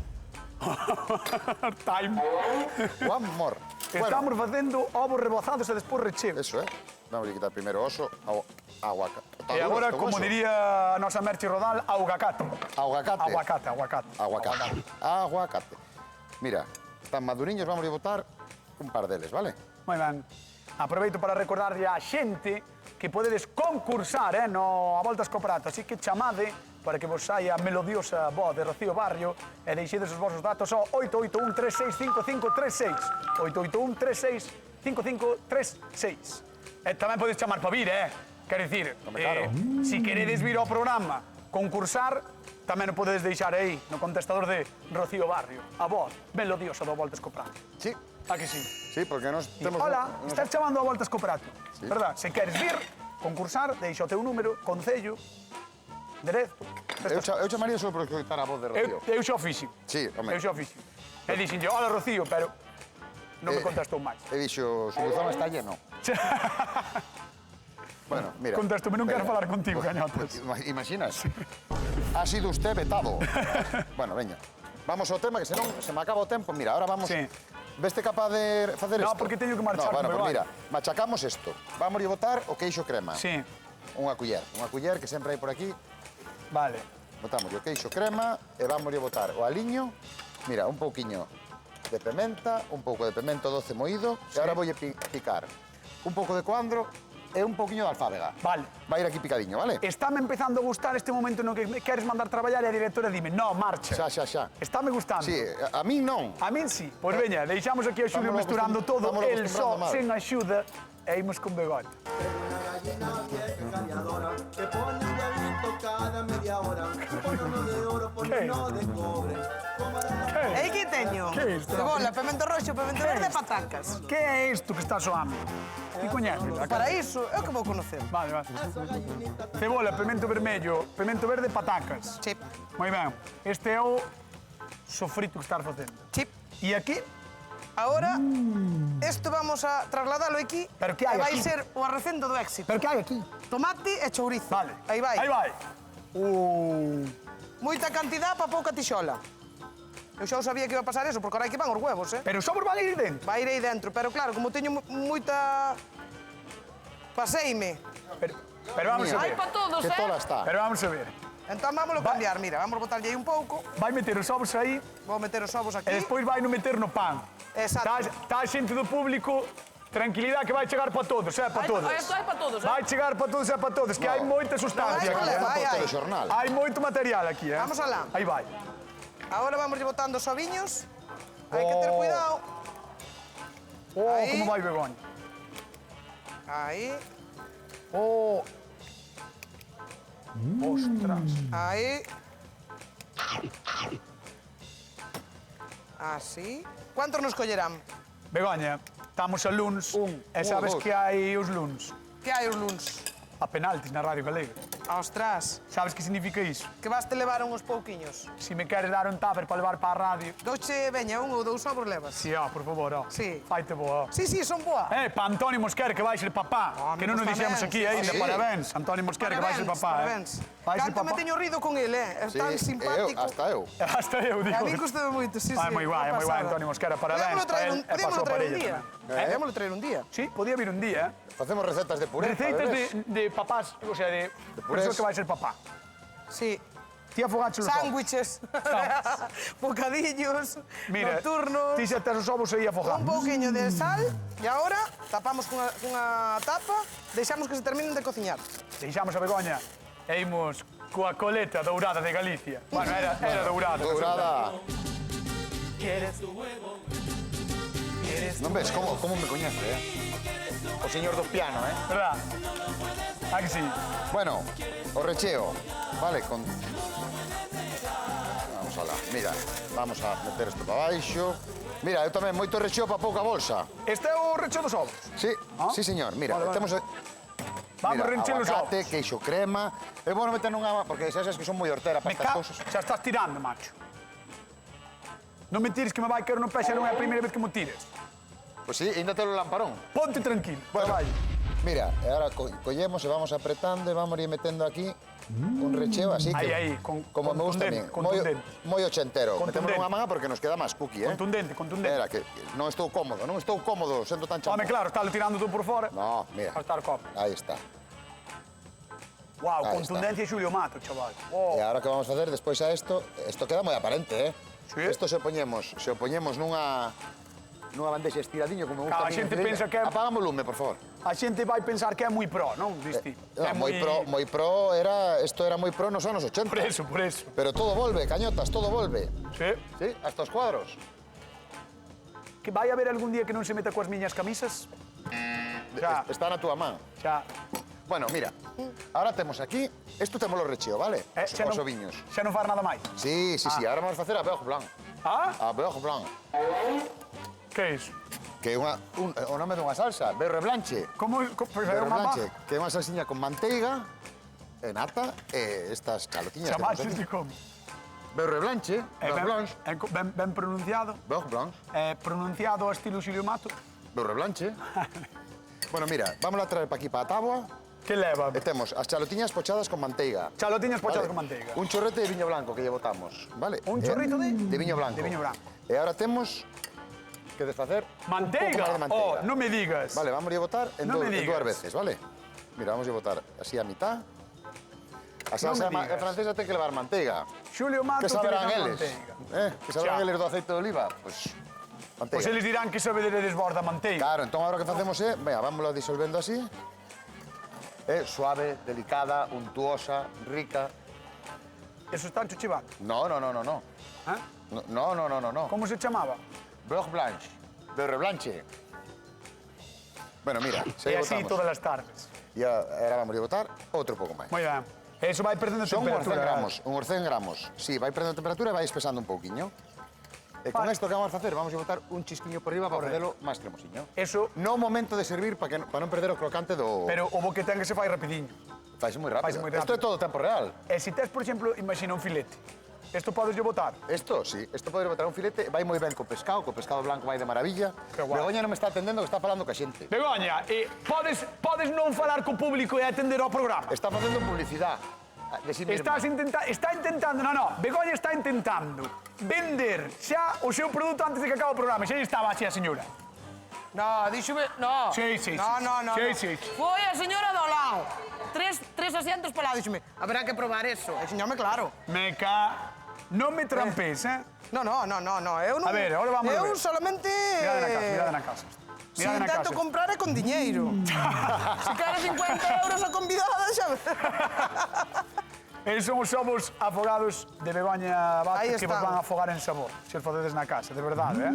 Speaker 1: Time.
Speaker 2: One more.
Speaker 1: Estamos facendo ovos rebozados e despois recheos.
Speaker 2: Eso, Vamos a quitar primeiro o oso ao aguacate.
Speaker 1: E agora, como diría a nosa Merchi Rodal, augacate.
Speaker 2: Aguacate.
Speaker 1: Aguacate.
Speaker 2: Aguacate. Mira, están maduriños, vamos a botar un par deles, vale?
Speaker 1: Moi ben. Aproveito para recordarlle á xente que podedes concursar no A Voltas co Prato, así que chamade para que vos saia a melodiosa voz de Rocío Barrio e deixedes os vosos datos ao 881-365536. 881-365536. E tamén podes chamar para vir, Quero dicir,
Speaker 2: claro.
Speaker 1: si queredes vir ao programa concursar, tamén o podedes deixar aí no contestador de Rocío Barrio, a voz melodiosa do A Voltas co Prato.
Speaker 2: Sí.
Speaker 1: A que sí?
Speaker 2: Sí, porque nos temos...
Speaker 1: Hola, estás chamando a Voltas co Prato,
Speaker 2: Sí.
Speaker 1: verdad? Se queres vir, concursar, deixa o teu número, concello, derezo...
Speaker 2: Eu chamaría só por escoitar a voz de Rocío.
Speaker 1: Eu xa o fixi.
Speaker 2: Sí, home.
Speaker 1: Eu xa o fixi. E dixenlle, hola Rocío, pero non me contestou máis.
Speaker 2: E dixo, su buzón está lleno. Bueno, mira.
Speaker 1: Contéstome, non quero
Speaker 2: Venga.
Speaker 1: falar contigo, cañotas.
Speaker 2: Imaginas? Ha sido usted vetado. Bueno, veña. Vamos ao tema, que senón se me acaba o tempo. Mira, ahora vamos...
Speaker 1: Sí.
Speaker 2: Veste capaz de facer
Speaker 1: No,
Speaker 2: isto?
Speaker 1: porque teño que marchar,
Speaker 2: No, bueno,
Speaker 1: me
Speaker 2: pues
Speaker 1: vai.
Speaker 2: mira, machacamos isto. Vamos a botar o queixo crema.
Speaker 1: Sí,
Speaker 2: Unha culler que sempre hai por aquí.
Speaker 1: vale.
Speaker 2: Botamos o queixo crema e vamos a botar o aliño. Mira, un pouquiño de pimenta, un pouco de pimento doce moído. E agora vou picar un pouco de coandro e un pouquiño de alfábega.
Speaker 1: Vale.
Speaker 2: Vai ir aquí picadiño, vale?
Speaker 1: Estáme empezando a gustar este momento no que me queres mandar traballar e a directora dime, no, marcha.
Speaker 2: Xa.
Speaker 1: Estáme gustando.
Speaker 2: Sí, a min non.
Speaker 1: A min sí. Pois veña, deixamos aquí a Xulio
Speaker 2: Vámonos
Speaker 1: mesturando todo,
Speaker 2: vámonos
Speaker 1: el só,
Speaker 2: acostumbrando mal.
Speaker 1: sen axuda, e imos con Begoña.
Speaker 6: Gallina vieja cambiadora que pone un huevito cada media hora. Pone uno de oro, pone
Speaker 1: ¿Qué?
Speaker 6: uno de cobre.
Speaker 3: E aí que teño?
Speaker 1: Que é isto?
Speaker 3: Cebola, pemento roxo, pemento verde e patacas.
Speaker 1: Que é isto que está soando? Ti coñeces?
Speaker 3: Para iso, é o que vou conocer.
Speaker 1: Vale. Cebola, pimento vermello, pimento verde, patacas.
Speaker 3: Sí.
Speaker 1: Moi ben. Este é o sofrito que estás facendo.
Speaker 3: Chip.
Speaker 1: E aquí,
Speaker 3: Ahora, esto vamos a trasladalo aquí.
Speaker 1: Pero que hai
Speaker 3: e vai
Speaker 1: aquí?
Speaker 3: ser o arrecendo do éxito.
Speaker 1: pero que hai aquí?
Speaker 3: Tomate e chourizo.
Speaker 1: Vale.
Speaker 3: Aí vai.
Speaker 1: Aí vai.
Speaker 3: Moita cantidad para pouca tixola. Eu xa sabía que iba a pasar eso, porque ahora aquí van os huevos, eh?
Speaker 1: Pero somos van a ir dentro.
Speaker 3: Vai ir aí dentro, pero claro, como teño moita... Paseime.
Speaker 1: Pero vamos a ver.
Speaker 5: Hai para todos,
Speaker 2: Que tola está.
Speaker 1: Pero vamos a ver.
Speaker 3: Entón vámoslo cambiar, mira, vamos botarlle aí un pouco.
Speaker 1: Vai meter os ovos aí
Speaker 3: Vou meter os ovos aquí.
Speaker 1: e despois vai no meter no pan.
Speaker 3: Exacto.
Speaker 1: Está a xente do público, tranquilidade que vai chegar para todos, para todos.
Speaker 5: Isto hai para todos,
Speaker 1: Vai chegar para todos e para todos, que hai moita sustancia.
Speaker 3: No,
Speaker 1: aquí,
Speaker 3: hai
Speaker 1: eh.
Speaker 3: problema. Ai, ai.
Speaker 2: Por telexornal.
Speaker 1: Hai moito material aquí, eh.
Speaker 3: Vamos alá.
Speaker 1: Aí vai.
Speaker 3: Ahora vamos botando os oviños. Hai que ter cuidado.
Speaker 1: Oh,
Speaker 3: Aí.
Speaker 1: como vai Begoña.
Speaker 3: Aí,
Speaker 1: Oh. Ostras.
Speaker 3: aí. Así. Cuántos nos collerán?
Speaker 1: Begoña, estamos a luns e sabes
Speaker 2: dous.
Speaker 1: que hai os luns.
Speaker 3: Que hai os luns?
Speaker 1: A penaltis na Radio Galega.
Speaker 3: Ostras,
Speaker 1: Sabes que significa iso?
Speaker 3: que vas te levar uns pouquiños.
Speaker 1: Si me queres dar un tupper para levar para a radio.
Speaker 3: Douche, veña, un ou dous ovos levas.
Speaker 1: Si, por favor,
Speaker 3: Sí.
Speaker 1: Faite boa.
Speaker 3: Sí, sí, son boa.
Speaker 1: Para Antonio Mosquera, que vai ser papá.
Speaker 3: Home,
Speaker 1: que non nos
Speaker 3: pues
Speaker 1: dixemos
Speaker 3: tamén,
Speaker 1: aquí
Speaker 3: sí,
Speaker 1: ainda.
Speaker 2: sí.
Speaker 1: Parabéns, Antonio Mosquera, que vai ser papá.
Speaker 3: Parabéns.
Speaker 1: Vai ser
Speaker 3: Canto me
Speaker 1: papá.
Speaker 3: teño rido con ele, é
Speaker 2: Sí,
Speaker 3: tan simpático.
Speaker 2: hasta eu.
Speaker 1: Hasta eu, digo.
Speaker 3: A mí custame moito, sí,
Speaker 1: Ai,
Speaker 3: sí.
Speaker 1: moi guai,
Speaker 3: unha
Speaker 1: moi guai,
Speaker 3: pasada.
Speaker 1: Antonio Mosquera, parabéns.
Speaker 3: Podíamolo traer
Speaker 1: Pa
Speaker 3: un,
Speaker 1: él e
Speaker 3: podíamolo
Speaker 1: pasou
Speaker 3: traer
Speaker 1: por
Speaker 3: un
Speaker 1: ella
Speaker 3: día.
Speaker 1: tamén.
Speaker 3: Podíamolo traer un día.
Speaker 1: Sí, podía vir un día,
Speaker 2: Facemos recetas de puré.
Speaker 1: Receitas de papás, o sea, de
Speaker 2: purés.
Speaker 1: persoa que vai ser papá.
Speaker 3: Sí.
Speaker 1: Tía Fogacho los ovos.
Speaker 3: Sándwiches, bocadillos,
Speaker 1: Mira,
Speaker 3: nocturnos,
Speaker 1: ti xa tes os ovos aí
Speaker 3: un
Speaker 1: afogados.
Speaker 3: pouquiño de sal e agora tapamos cunha tapa, deixamos que se terminen de cociñar.
Speaker 1: Deixamos a Begoña e imos coa coleta dourada de Galicia. Bueno, era dourada.
Speaker 2: Dourada. Non ves como me coñece, O señor do piano,
Speaker 1: Verdad? Ah, que sí?
Speaker 2: Bueno, o recheo, vale, con... Vamos alá, mira, vamos a meter isto para baixo. Mira, eu tamén moito recheo para pouca bolsa.
Speaker 1: Este é o recheo dos ovos.
Speaker 2: Sí,
Speaker 1: Ah.
Speaker 2: sí, señor, mira,
Speaker 1: Vale, vale.
Speaker 2: temos...
Speaker 1: Vamos
Speaker 2: mira,
Speaker 1: renchendo os ovos.
Speaker 2: aguacate, queixo crema... É bueno meter nunha... Porque sabes que son moi hortera para
Speaker 1: Me
Speaker 2: estas
Speaker 1: ca...
Speaker 2: cousas.
Speaker 1: Xa estás tirando, macho. Non me tires que me vai caer no peixe, non é a primeira vez que me tires.
Speaker 2: Pois sí, ainda te lo lamparón.
Speaker 1: Ponte tranquilo.
Speaker 2: Bueno,
Speaker 1: Vai.
Speaker 2: mira, e ahora collemos e vamos apretando e vamos ir metendo aquí un recheo así que...
Speaker 1: Aí,
Speaker 2: como me gusta a mí.
Speaker 1: contundente.
Speaker 2: Moi ochentero. Metemos
Speaker 1: Contundente.
Speaker 2: unha manga porque nos queda máis cookie,
Speaker 1: Contundente.
Speaker 2: Era que non estou cómodo sendo tan champón.
Speaker 1: Home, claro, está tirando tú por fora.
Speaker 2: No, mira.
Speaker 1: A estar copo.
Speaker 2: Aí está.
Speaker 1: Wow,
Speaker 2: Ahí
Speaker 1: contundencia Xulio Mato, chaval.
Speaker 2: E
Speaker 1: Oh.
Speaker 2: agora que vamos a facer despois a isto queda moi aparente,
Speaker 1: Sí.
Speaker 2: Isto se o poñemos nunha bandexa estiradiño como me gusta
Speaker 1: Claro,
Speaker 2: a
Speaker 1: a
Speaker 2: mí.
Speaker 1: xente pensa que é-
Speaker 2: Apagamos o lume, por favor.
Speaker 1: A xente vai pensar que é moi pro, non? Disti.
Speaker 2: No, moi pro era moi pro nos anos 80.
Speaker 1: Por eso, por eso.
Speaker 2: Pero todo volve, cañotas, todo volve.
Speaker 1: Sí.
Speaker 2: Sí, hasta os cuadros.
Speaker 1: Que vai haber algún día que non se meta coas miñas camisas? Xa,
Speaker 2: Está na túa man.
Speaker 1: xa.
Speaker 2: Bueno, mira, ahora temos aquí, isto temos o recheo, vale?
Speaker 1: Xa
Speaker 2: Os
Speaker 1: non,
Speaker 2: oviños.
Speaker 1: xa non far nada máis.
Speaker 2: Sí, ahora vamos a facer a beurre blanc.
Speaker 1: Ah?
Speaker 2: A beurre blanc,
Speaker 1: Que é iso?
Speaker 2: que é o nome dunha salsa, beurre blanche.
Speaker 1: Como pois é
Speaker 2: Beurre
Speaker 1: unha
Speaker 2: blanche, que é unha salsiña con manteiga, e nata, e estas calotiñas. que temos
Speaker 1: Chamaxes de
Speaker 2: aquí.
Speaker 1: como?
Speaker 2: Beurre blanche, beurre blanche,
Speaker 1: Ben pronunciado.
Speaker 2: beurre blanche,
Speaker 1: Pronunciado ao estilo Xulio Mato.
Speaker 2: beurre blanche. Bueno, mira, vamos a traer para aquí, para a táboa,
Speaker 1: Que leva?
Speaker 2: e temos as chalotiñas pochadas con manteiga.
Speaker 1: Chalotiñas pochadas
Speaker 2: Vale.
Speaker 1: con manteiga.
Speaker 2: Un chorrete de viño blanco que lle botamos, vale?
Speaker 1: Un chorrito de?
Speaker 2: De viño blanco.
Speaker 1: De viño blanco.
Speaker 2: E agora temos que desfacer
Speaker 1: Manteiga?
Speaker 2: un pouco máis de manteiga.
Speaker 1: Oh, non me digas.
Speaker 2: Vale, vamos a botar en,
Speaker 1: Non me
Speaker 2: en
Speaker 1: digas.
Speaker 2: dúas veces, vale? Mira, vamos a botar así a mitad. A salsa
Speaker 1: me digas.
Speaker 2: francesa ten que levar manteiga.
Speaker 1: Xulio Mato
Speaker 2: Que saberán
Speaker 1: utiliza
Speaker 2: eles?
Speaker 1: manteiga.
Speaker 2: Que saberán
Speaker 1: Xa.
Speaker 2: eles do aceite de oliva? Pois, manteiga.
Speaker 1: Pois eles dirán que sabe de desborda manteiga.
Speaker 2: Claro, entón agora o que facemos é, venga, vámonos disolvendo así. É suave, delicada, untuosa, rica.
Speaker 1: Eso están chuchivando.
Speaker 2: No.
Speaker 1: Eh?
Speaker 2: No.
Speaker 1: Como se chamaba?
Speaker 2: Beurre blanche. Beurre blanche. Bueno, mira,
Speaker 1: E
Speaker 2: se
Speaker 1: así
Speaker 2: botamos.
Speaker 1: todas as tardes.
Speaker 2: E agora vamos a botar outro pouco máis.
Speaker 1: Moi ben. Eso vai perdendo
Speaker 2: Son uns 100
Speaker 1: temperatura.
Speaker 2: gramos, uns 100 gramos. Sí, vai perdendo temperatura e vai espesando un pouquiño. E con
Speaker 1: Vale.
Speaker 2: isto que vamos a facer, vamos a botar un chisquiño por riba para facelo máis cremosiño.
Speaker 1: Eso,
Speaker 2: No momento de servir para non perder o crocante do...
Speaker 1: pero o boquetén que se fai rapidiño.
Speaker 2: Faise moi rápido.
Speaker 1: faise moi
Speaker 2: Isto é
Speaker 1: rápido.
Speaker 2: todo tempo real.
Speaker 1: E se tes, por exemplo, imagina un filete. Isto podes botar.
Speaker 2: Isto, sí. Isto podes botar un filete, vai moi ben co pescado blanco vai de maravilla.
Speaker 1: Que guai.
Speaker 2: Begoña non me está atendendo, que está falando ca xente.
Speaker 1: Begoña, podes non falar co público e atender ao programa?
Speaker 2: Está facendo publicidade de si mesma.
Speaker 1: Está intentando, no, Begoña está intentando vender xa o seu produto antes de que acabe o programa. Xa estaba así a señora.
Speaker 3: No, díxome... No.
Speaker 1: Sí, sí,
Speaker 3: No,
Speaker 1: sí.
Speaker 3: no, no.
Speaker 1: Sí, sí.
Speaker 3: Foi a señora do lado. Tres asientos para lá, díxome. Habrá que probar eso. E señorme, claro.
Speaker 1: Meca, non me trampes, eh?
Speaker 3: No. Eu non...
Speaker 1: A ver, ahora vamos a ver.
Speaker 3: Eu solamente...
Speaker 1: Mirade na casa.
Speaker 3: Si intento comprar é con diñeiro. Se quere 50 euros a convidada, xa...
Speaker 1: Eles son os ovos afogados de Begoña
Speaker 3: Aí
Speaker 1: Vázquez que vos
Speaker 3: están.
Speaker 1: van a afogar en sabor, se os facedes na casa, de verdade,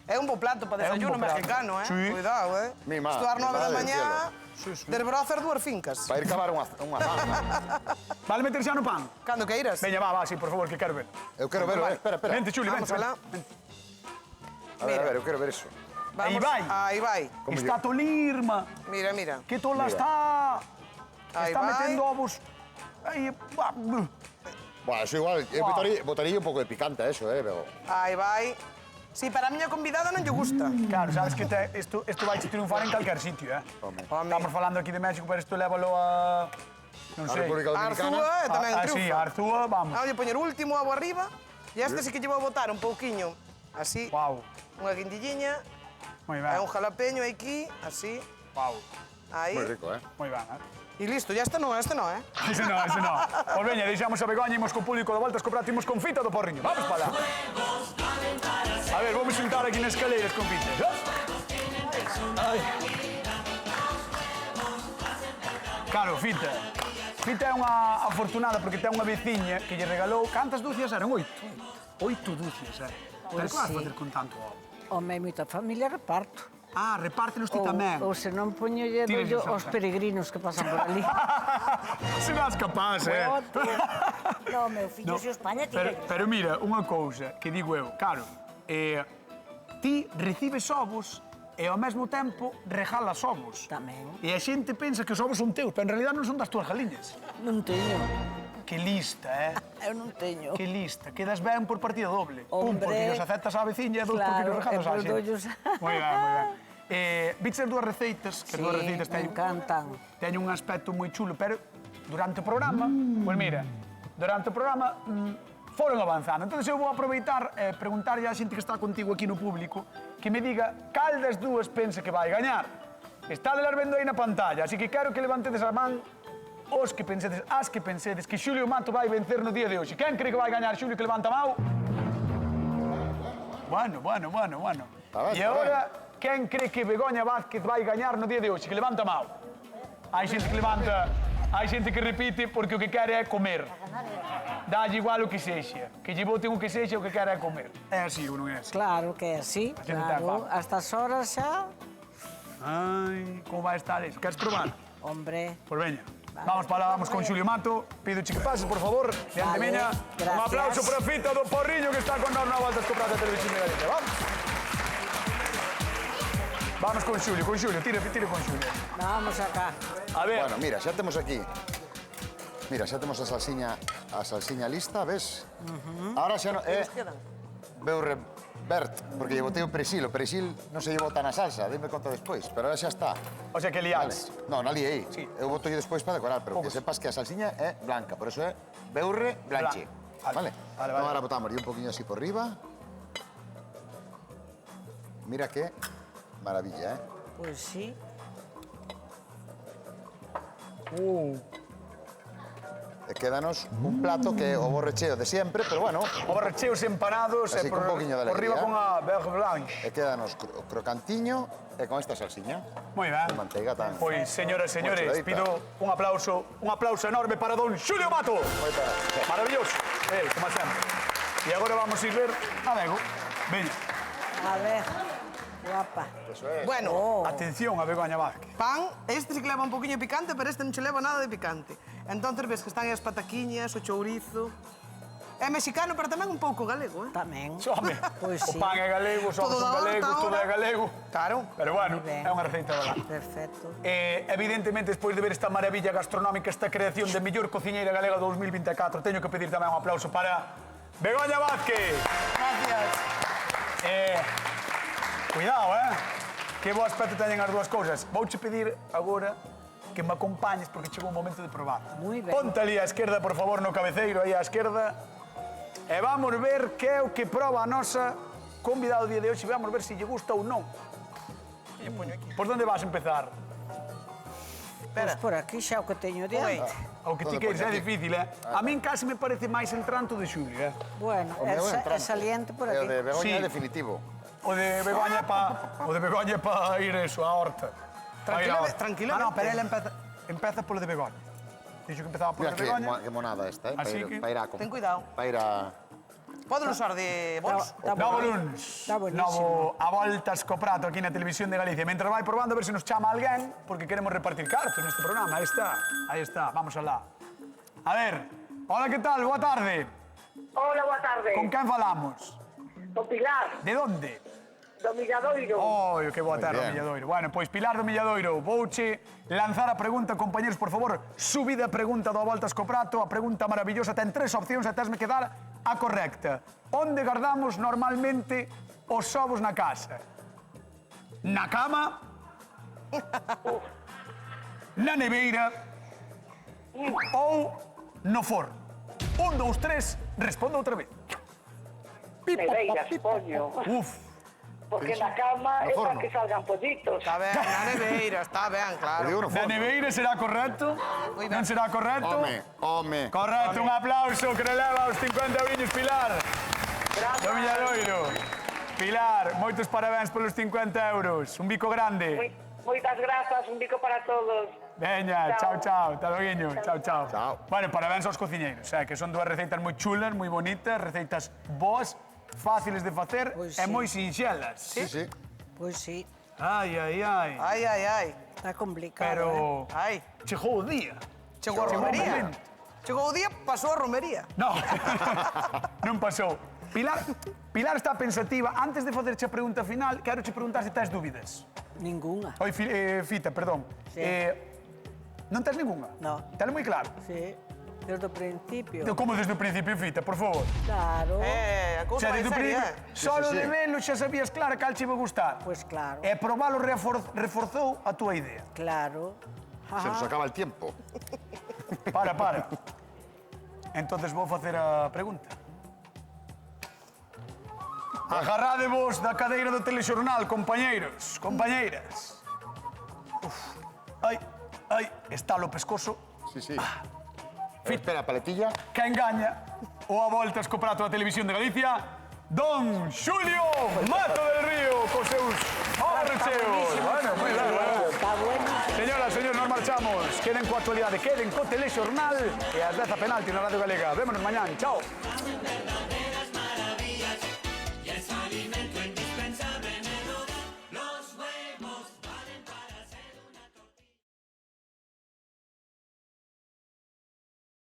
Speaker 3: É un bo plato para
Speaker 1: É un
Speaker 3: desayuno
Speaker 1: bo plato.
Speaker 3: mexicano,
Speaker 1: Sí.
Speaker 3: Cuidado,
Speaker 2: Mi má,
Speaker 3: Estou ás
Speaker 2: mi
Speaker 3: 9 da
Speaker 2: madre del
Speaker 3: mañá, desbrocer 2 fincas.
Speaker 2: Vai ir cavar unha fama.
Speaker 1: Vale meter xa no pan?
Speaker 3: Cando que iras?
Speaker 1: Veña, va, sí, por favor, que quero ver.
Speaker 2: Eu quero verlo, espera.
Speaker 1: Vente, Chuli,
Speaker 3: Vamos
Speaker 1: vente.
Speaker 3: alá.
Speaker 2: A ver, eu quero ver eso.
Speaker 1: Aí vai.
Speaker 3: Aí vai.
Speaker 2: Como
Speaker 1: Está tolirma,
Speaker 3: Mira, mira.
Speaker 1: que tola
Speaker 2: Mira.
Speaker 1: está...
Speaker 3: Aí
Speaker 1: Está
Speaker 3: vai.
Speaker 1: metendo ovos... Aí,
Speaker 2: Bueno, eso igual, eu botaría un pouco de picante a eso, pero...
Speaker 3: Aí vai. Si, para a miña convidada non lle gusta.
Speaker 1: Claro, sabes que isto vai triunfar en calquer sitio, eh?
Speaker 2: Home.
Speaker 1: Estamos falando aquí de México, pero isto lévalo a... Non
Speaker 2: A
Speaker 1: sei.
Speaker 2: República Dominicana.
Speaker 3: Arzúa tamén
Speaker 1: Sí,
Speaker 3: triunfa.
Speaker 1: Arzúa, vamos.
Speaker 3: Vamos a poñer o último ovo arriba. E este sí que lle vou botar un pouquiño. Así.
Speaker 1: Guau,
Speaker 3: Unha guindilliña.
Speaker 1: moi
Speaker 3: E
Speaker 1: ben.
Speaker 3: un jalapeño aquí. Así.
Speaker 1: Guau,
Speaker 3: Aí.
Speaker 2: Moi rico,
Speaker 1: moi ben,
Speaker 3: E listo. Ya este non,
Speaker 1: Ese non. Pois veña, deixamos a Begoña, imos co público de Voltas co Prato, imos con Fita do Porriño. Vamos para lá. A ver, vamos sentar aquí nas escaleiras con Fita. Ai. Claro, Fita. Fita é unha afortunada porque ten unha veciña que lle regalou... Cantas dúcias eran? 8. 8 dúcias, Pero que vas
Speaker 5: sí.
Speaker 1: facer con tanto ovo?
Speaker 5: Home, moita familia reparto.
Speaker 1: Ah, repártenos ti tamén.
Speaker 5: Ou se non poñolle
Speaker 1: Tires
Speaker 5: dollo
Speaker 1: esa
Speaker 5: aos
Speaker 1: otra.
Speaker 5: peregrinos que pasan por ali.
Speaker 1: Serás capaz,
Speaker 7: No, meu fillo, se España tiene...
Speaker 1: Pero mira, unha cousa que digo eu, claro, ti recibes ovos e ao mesmo tempo regalas ovos.
Speaker 5: Tamén.
Speaker 1: E a xente pensa que os ovos son teus, pero en realidad non son das túas galiñas.
Speaker 5: Non teño.
Speaker 1: Que lista,
Speaker 5: Eu non teño.
Speaker 1: Que lista. Quedas ben por partida doble. Un,
Speaker 5: Hombre.
Speaker 1: porque os aceptas á veciña e dos porque
Speaker 5: Claro,
Speaker 1: os regalas
Speaker 5: e
Speaker 1: á
Speaker 5: por
Speaker 1: xente.
Speaker 5: dollos.
Speaker 1: Moi ben, moi ben. Viches as dúas receitas, que as dúas receitas
Speaker 5: me encantan.
Speaker 1: teñen un aspecto moi chulo, pero durante o programa, pois mira, durante o programa foron avanzando. Entón, eu vou aproveitar e preguntarlle á xente que está contigo aquí no público que me diga cal das dúas pensa que vai gañar. Está de las vendo aí na pantalla, así que quero que levantedes a man os que pensedes, as que pensedes que Xulio Mato vai vencer no día de hoxe. Quen cree que vai gañar Xulio que levanta a mão? Bueno.
Speaker 2: A ver,
Speaker 1: E agora, quen cree que Begoña Vázquez vai gañar no día de hoxe? Que levanta a mão. Hai xente que levanta, hai xente que repite porque o que quere é comer. Dalle igual o que sexa. Que lle boten o que sexa o que quere é comer. É así ou non é así?
Speaker 5: Claro que é así,
Speaker 1: xente ten
Speaker 5: claro.
Speaker 1: fame.
Speaker 5: A estas horas xa,
Speaker 1: Ai, como vai estar eso? Queres probar?
Speaker 5: hombre.
Speaker 1: Pois veña. Vamos para lá, vamos con Xulio Mato. Pido que pases, por favor. Diante
Speaker 5: Vale,
Speaker 1: miña. Un
Speaker 5: gracias.
Speaker 1: aplauso para a Fita do Porriño que está con nós na Voltas co Prato de Televisión de Galicia. Vamos. Vamos con Xulio, tire con Xulio.
Speaker 5: Vamos acá.
Speaker 1: A ver,
Speaker 2: Bueno, mira, xa temos aquí... Mira, xa temos a salsiña lista, ves? Ahora xa non... Veu revert, porque lle botei o perexil. O perexil non se lle bota na salsa, dime conta despois. Pero ahora xa está.
Speaker 1: o sea que
Speaker 2: Vale.
Speaker 1: liades.
Speaker 2: Non, non liei.
Speaker 1: Sí.
Speaker 2: Eu boto despois para decorar, pero que
Speaker 1: Poucos.
Speaker 2: sepas que a salsiña é blanca, por eso é beurre blanche.
Speaker 1: Vale. Vale.
Speaker 2: Entón, ahora botamos un poquinho así por riba. Mira que maravilla,
Speaker 5: Pois sí.
Speaker 2: E quédanos un plato que é o borrecheo de sempre, pero bueno,
Speaker 1: Ovos recheos empanados
Speaker 2: Así,
Speaker 1: e
Speaker 2: con un poquinho de
Speaker 1: por riba
Speaker 2: alegría.
Speaker 1: con a beurre blanche.
Speaker 2: e quédanos crocantiño e con esta salsiña.
Speaker 1: Moi ben.
Speaker 2: Con manteiga tan...
Speaker 1: Pois, señoras e señores,
Speaker 2: Moi chuladita.
Speaker 1: pido un aplauso enorme para don Xulio Mato. Maravilloso. Como sempre. E agora vamos ir ver a Bego. Veña.
Speaker 5: A ver, guapa.
Speaker 3: Bueno,
Speaker 1: Atención a Begoña Vázquez.
Speaker 3: pan, este sí que leva un poquinho de picante, pero este non che leva nada de picante. Entonces ves que están aí as pataquiñas, o chourizo. É mexicano, pero tamén un pouco galego, eh?
Speaker 5: Tamén.
Speaker 1: Home,
Speaker 5: Pois
Speaker 1: o
Speaker 5: sí.
Speaker 1: pan é galego, os ovos
Speaker 3: Todo
Speaker 1: son
Speaker 3: da horta
Speaker 1: galegos, todo
Speaker 3: ahora.
Speaker 1: é galego.
Speaker 3: Claro.
Speaker 1: Pero bueno,
Speaker 5: Moi ben.
Speaker 1: é unha receita da lá.
Speaker 5: Perfecto.
Speaker 1: Evidentemente, despois de ver esta maravilla gastronómica, esta creación de mellor cociñeira galega 2024, teño que pedir tamén un aplauso para Begoña Vázquez.
Speaker 3: Gracias.
Speaker 1: Cuidado, Que bo aspecto teñen as dúas cousas. Vouche pedir agora que me acompañes porque chegou o momento de probar.
Speaker 5: Moi ben.
Speaker 1: Ponte ali á esquerda, por favor, no cabeceiro, aí á esquerda. E vamos ver que é o que proba a nosa convidado o día de hoxe. Vamos ver se lle gusta ou non. Por onde vas a empezar?
Speaker 5: Pois por aquí xa o que teño diante.
Speaker 1: O que ti
Speaker 2: Todo
Speaker 1: queres
Speaker 2: por
Speaker 1: é
Speaker 2: aquí.
Speaker 1: difícil, A min casi me parece máis entrante o de Xulio,
Speaker 5: Bueno,
Speaker 2: O meu
Speaker 5: é
Speaker 2: entrante.
Speaker 5: saliente por
Speaker 2: E o
Speaker 5: aquí.
Speaker 2: de Begoña
Speaker 1: Sí.
Speaker 2: é definitivo.
Speaker 1: O de Begoña pa ir eso, a horta. Pa ir a horta.
Speaker 3: Tranquilamente.
Speaker 1: Ah, no, pero ele empeza polo de Begoña. Dixo que empezaba polo
Speaker 2: Mira
Speaker 1: de Begoña.
Speaker 2: que monada esta,
Speaker 1: Así que-
Speaker 2: para ir a...
Speaker 3: Ten cuidado.
Speaker 2: Para ir a...
Speaker 3: Poden usar de bols?
Speaker 1: Novo luns.
Speaker 5: Está buenísimo.
Speaker 1: Novo a voltas co prato aquí na Televisión de Galicia. Mentre vai probando a ver se nos chama alguén, porque queremos repartir cartos neste programa. Aí está, vamos alá. A ver, hola, que tal? Boa tarde.
Speaker 8: Hola, boa tarde.
Speaker 1: Con quen falamos?
Speaker 8: Con Pilar,
Speaker 1: De onde?
Speaker 8: do Milladoiro.
Speaker 1: Oh, que boa terra,
Speaker 2: bien.
Speaker 1: Milladoiro. Bueno, pois Pilar do Milladoiro, vouche lanzar a pregunta, compañeros, por favor. Subide a pregunta do Voltas co Prato, a pregunta maravillosa. Ten 3 opcións e tesme que dar a correcta. Onde guardamos normalmente os ovos na casa? Na cama? Na neveira? Ou no forno? 1, 2, 3, responda outra vez.
Speaker 8: Neveiras, poño.
Speaker 1: Uf,
Speaker 8: Porque na cama é
Speaker 2: forno.
Speaker 8: para que salgan pollitos.
Speaker 3: Está ben, na neveira, está ben, claro.
Speaker 2: Digo no
Speaker 1: na
Speaker 2: forno.
Speaker 1: neveira será correcto?
Speaker 3: Moi ben.
Speaker 1: Non será correcto?
Speaker 2: Home.
Speaker 1: Correcto, un aplauso que releva os 50 eurinhos, Pilar. Do Milladoiro. Pilar, moitos parabéns polos 50 euros. Un bico grande.
Speaker 8: Moitas grazas, un bico para todos.
Speaker 1: Veña, chao,
Speaker 8: Chao.
Speaker 1: chao. Hasta loguiño. Chao, chao.
Speaker 2: Chao.
Speaker 1: Bueno, parabéns aos cociñeiros, que son dúas receitas moi chulas, moi bonitas, receitas boas, fáciles de facer
Speaker 5: Pois
Speaker 1: e
Speaker 5: sí.
Speaker 1: moi sinxelas.
Speaker 2: Sí, sí.
Speaker 5: Pois sí,
Speaker 1: Ai, ai, ai.
Speaker 3: Ai, ai, ai.
Speaker 5: está complicado.
Speaker 1: Pero
Speaker 3: Ai.
Speaker 1: chegou o día.
Speaker 3: Chegou a
Speaker 1: o
Speaker 3: romería.
Speaker 1: momento.
Speaker 3: Chegou o día, pasou a romería.
Speaker 1: No, non pasou. Pilar está pensativa. Antes de facerche a pregunta final, quero che preguntar se tes dúbidas.
Speaker 5: Ninguna.
Speaker 1: Oi, Fita, perdón.
Speaker 5: Sí.
Speaker 1: Non tes ninguna?
Speaker 5: No.
Speaker 1: Telo moi claro.
Speaker 5: Sí, desde o principio.
Speaker 1: Como desde o principio, Fita, por favor.
Speaker 5: Claro.
Speaker 3: A
Speaker 1: O
Speaker 3: cousa
Speaker 1: sea,
Speaker 3: vai
Speaker 1: desde o
Speaker 3: seria,
Speaker 1: principio, solo
Speaker 2: sí, sí.
Speaker 1: de velo xa sabías clara cal che iba a gustar.
Speaker 5: Pois claro.
Speaker 1: E probalo reforzou a túa idea.
Speaker 5: Claro.
Speaker 2: Se nos acaba el tiempo.
Speaker 1: Para. Entonces vou facer a pregunta. Agarradevos da cadeira do telexornal, compañeiros, compañeiras. Uf. Ai, estalo o pescoso.
Speaker 2: Sí, sí. Espera, paletilla.
Speaker 1: Que engaña o a voltas co prato da Televisión de Galicia, Don Xulio Mato del Río, cos seus recheos. Bueno, moi ben,
Speaker 5: Está bueno.
Speaker 1: Señoras, señores, nos marchamos. Queden coa actualidade, queden co telexornal e ás 10 a penalti na Radio Galega. Vémonos mañán, chao.